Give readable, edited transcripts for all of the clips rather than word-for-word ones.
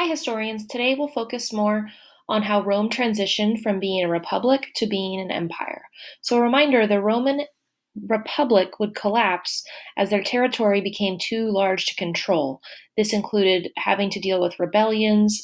Hi, historians. Today we'll focus more on how Rome transitioned from being a republic to being an empire. So, a reminder the Roman Republic would collapse as their territory became too large to control. This included having to deal with rebellions,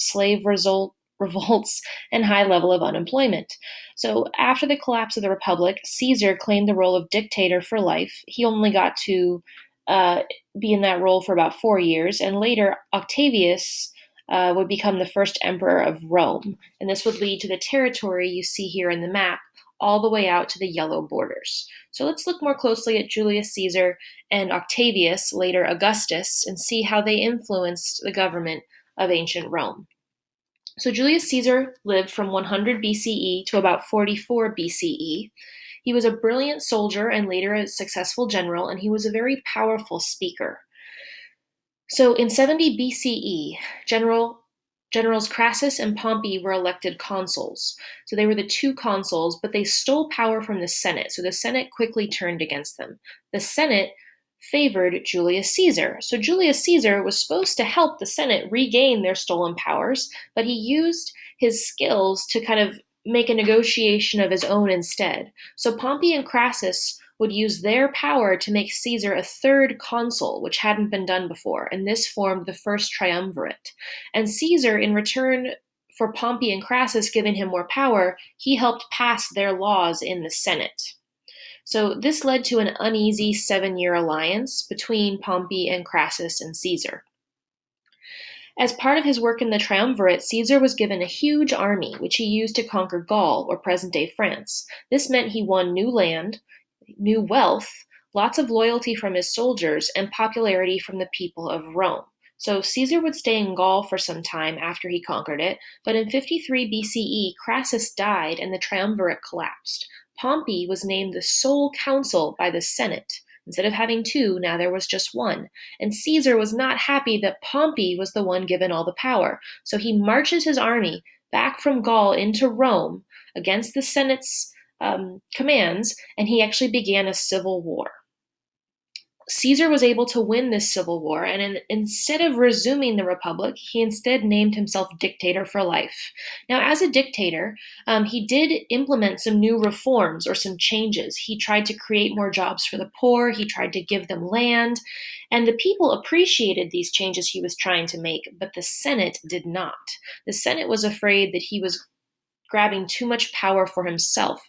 revolts, and high level of unemployment. So, after the collapse of the Republic, Caesar claimed the role of dictator for life. He only got to uh, be in that role for about 4 years, and later Octavius would become the first emperor of Rome. And this would lead to the territory you see here in the map, all the way out to the yellow borders. So let's look more closely at Julius Caesar and Octavius, later Augustus, and see how they influenced the government of ancient Rome. So Julius Caesar lived from 100 BCE to about 44 BCE. He was a brilliant soldier and later a successful general, and he was a very powerful speaker. So in 70 BCE, Generals Crassus and Pompey were elected consuls. So they were the two consuls, but they stole power from the Senate. So the Senate quickly turned against them. The Senate favored Julius Caesar. So Julius Caesar was supposed to help the Senate regain their stolen powers, but he used his skills to kind of make a negotiation of his own instead. So Pompey and Crassus would use their power to make Caesar a third consul, which hadn't been done before, and this formed the first triumvirate. And Caesar, in return for Pompey and Crassus giving him more power, he helped pass their laws in the Senate. So this led to an uneasy 7-year alliance between Pompey and Crassus and Caesar. As part of his work in the triumvirate, Caesar was given a huge army, which he used to conquer Gaul, or present day France. This meant he won new land, new wealth, lots of loyalty from his soldiers, and popularity from the people of Rome. So Caesar would stay in Gaul for some time after he conquered it, but in 53 BCE, Crassus died and the triumvirate collapsed. Pompey was named the sole consul by the Senate. Instead of having two, now there was just one. And Caesar was not happy that Pompey was the one given all the power. So he marches his army back from Gaul into Rome against the Senate's commands, and he actually began a civil war. Caesar was able to win this civil war, and instead of resuming the republic, he instead named himself dictator for life. Now, as a dictator, he did implement some new reforms or some changes. He tried to create more jobs for the poor, he tried to give them land, and the people appreciated these changes he was trying to make, but the Senate did not. The Senate was afraid that he was grabbing too much power for himself,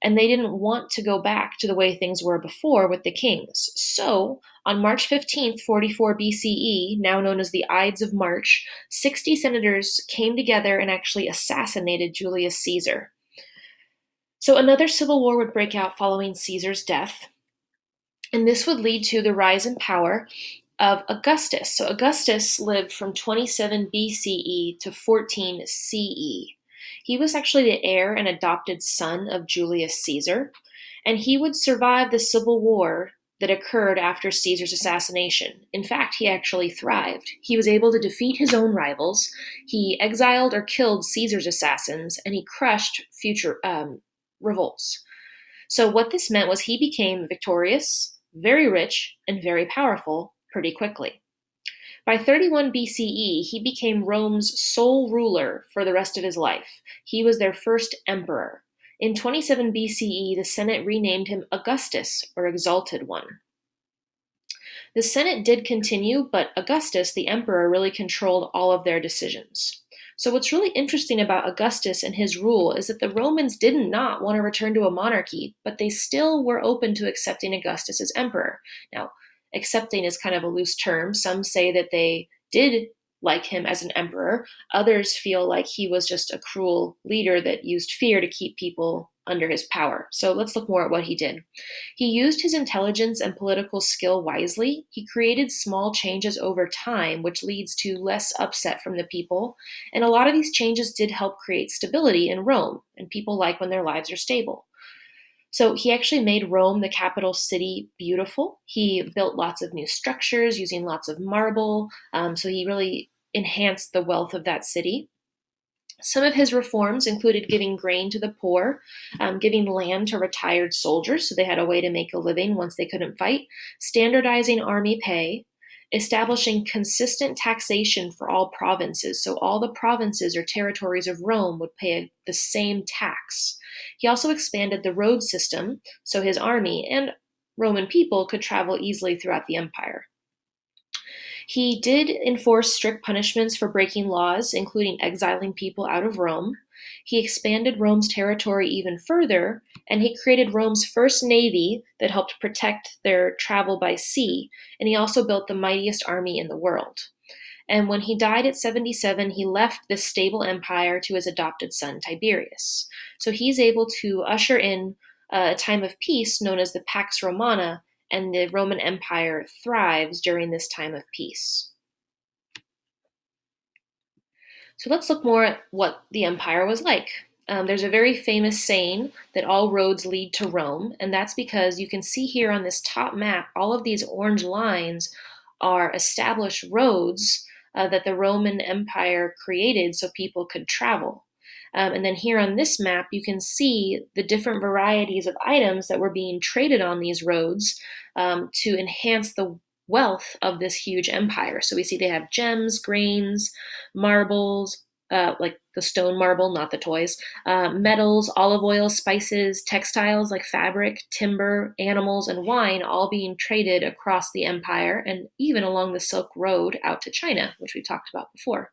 and they didn't want to go back to the way things were before with the kings. So, on March 15th, 44 BCE, now known as the Ides of March, 60 senators came together and actually assassinated Julius Caesar. So, another civil war would break out following Caesar's death, and this would lead to the rise in power of Augustus. So, Augustus lived from 27 BCE to 14 CE. He was actually the heir and adopted son of Julius Caesar, and he would survive the civil war that occurred after Caesar's assassination. In fact, he actually thrived. He was able to defeat his own rivals, he exiled or killed Caesar's assassins, and he crushed future revolts. So, what this meant was he became victorious, very rich, and very powerful pretty quickly. By 31 BCE, he became Rome's sole ruler for the rest of his life. He was their first emperor. In 27 BCE, the Senate renamed him Augustus, or Exalted One. The Senate did continue, but Augustus, the emperor, really controlled all of their decisions. So, what's really interesting about Augustus and his rule is that the Romans did not want to return to a monarchy, but they still were open to accepting Augustus as emperor. Now, accepting is kind of a loose term. Some say that they did like him as an emperor. Others feel like he was just a cruel leader that used fear to keep people under his power. So let's look more at what he did. He used his intelligence and political skill wisely. He created small changes over time, which leads to less upset from the people. And a lot of these changes did help create stability in Rome, and people like when their lives are stable. So he actually made Rome, the capital city, beautiful. He built lots of new structures using lots of marble. So he really enhanced the wealth of that city. Some of his reforms included giving grain to the poor, giving land to retired soldiers so they had a way to make a living once they couldn't fight, standardizing army pay, establishing consistent taxation for all provinces. So all the provinces or territories of Rome would pay the same tax. He also expanded the road system so his army and Roman people could travel easily throughout the empire. He did enforce strict punishments for breaking laws, including exiling people out of Rome. He expanded Rome's territory even further, and he created Rome's first navy that helped protect their travel by sea, and he also built the mightiest army in the world. And when he died at 77, he left this stable empire to his adopted son, Tiberius. So he's able to usher in a time of peace known as the Pax Romana, and the Roman Empire thrives during this time of peace. So let's look more at what the empire was like. There's a very famous saying that all roads lead to Rome, and that's because you can see here on this top map, all of these orange lines are established roads that the Roman Empire created so people could travel. And then here on this map, you can see the different varieties of items that were being traded on these roads to enhance the wealth of this huge empire. So we see they have gems, grains, marbles, like the stone marble, not the toys, metals, olive oil, spices, textiles like fabric, timber, animals, and wine, all being traded across the empire and even along the Silk Road out to China, which we talked about before.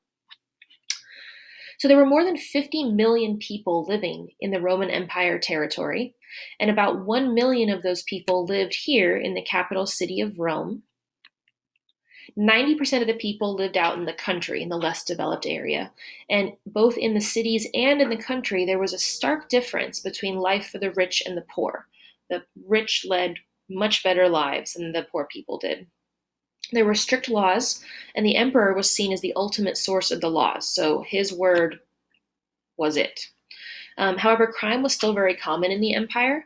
So there were more than 50 million people living in the Roman Empire territory, and about 1 million of those people lived here in the capital city of Rome. 90% of the people lived out in the country, in the less developed area. And both in the cities and in the country, there was a stark difference between life for the rich and the poor. The rich led much better lives than the poor people did. There were strict laws, and the emperor was seen as the ultimate source of the laws, so his word was it. However, crime was still very common in the empire,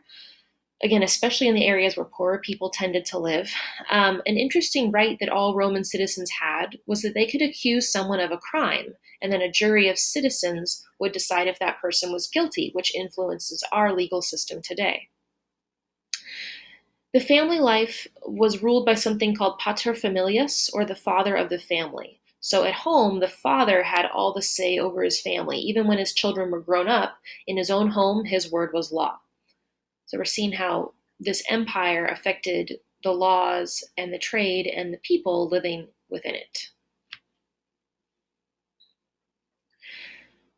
again, especially in the areas where poorer people tended to live. An interesting right that all Roman citizens had was that they could accuse someone of a crime, and then a jury of citizens would decide if that person was guilty, which influences our legal system today. The family life was ruled by something called paterfamilias, or the father of the family. So at home, the father had all the say over his family. Even when his children were grown up, in his own home, his word was law. So we're seeing how this empire affected the laws and the trade and the people living within it.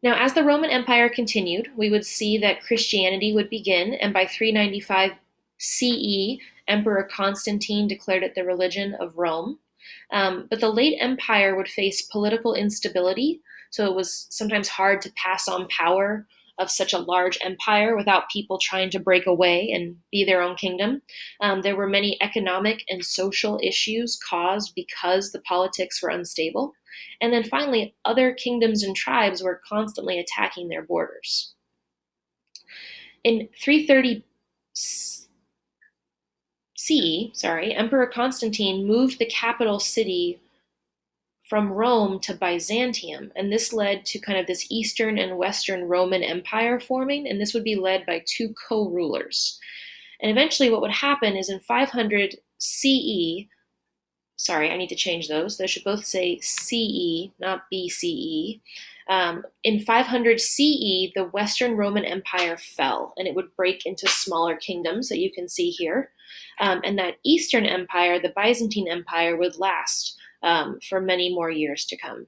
Now, as the Roman Empire continued, we would see that Christianity would begin, and by 395 CE, Emperor Constantine declared it the religion of Rome. But the late empire would face political instability, so it was sometimes hard to pass on power of such a large empire without people trying to break away and be their own kingdom. There were many economic and social issues caused because the politics were unstable. And then finally, other kingdoms and tribes were constantly attacking their borders. In 330 CE, Emperor Constantine moved the capital city from Rome to Byzantium, and this led to kind of this Eastern and Western Roman Empire forming, and this would be led by two co-rulers. And eventually what would happen is in 500 CE, I need to change those. They should both say CE, not BCE. In 500 CE, the Western Roman Empire fell, and it would break into smaller kingdoms that you can see here. And that Eastern Empire, the Byzantine Empire, would last for many more years to come.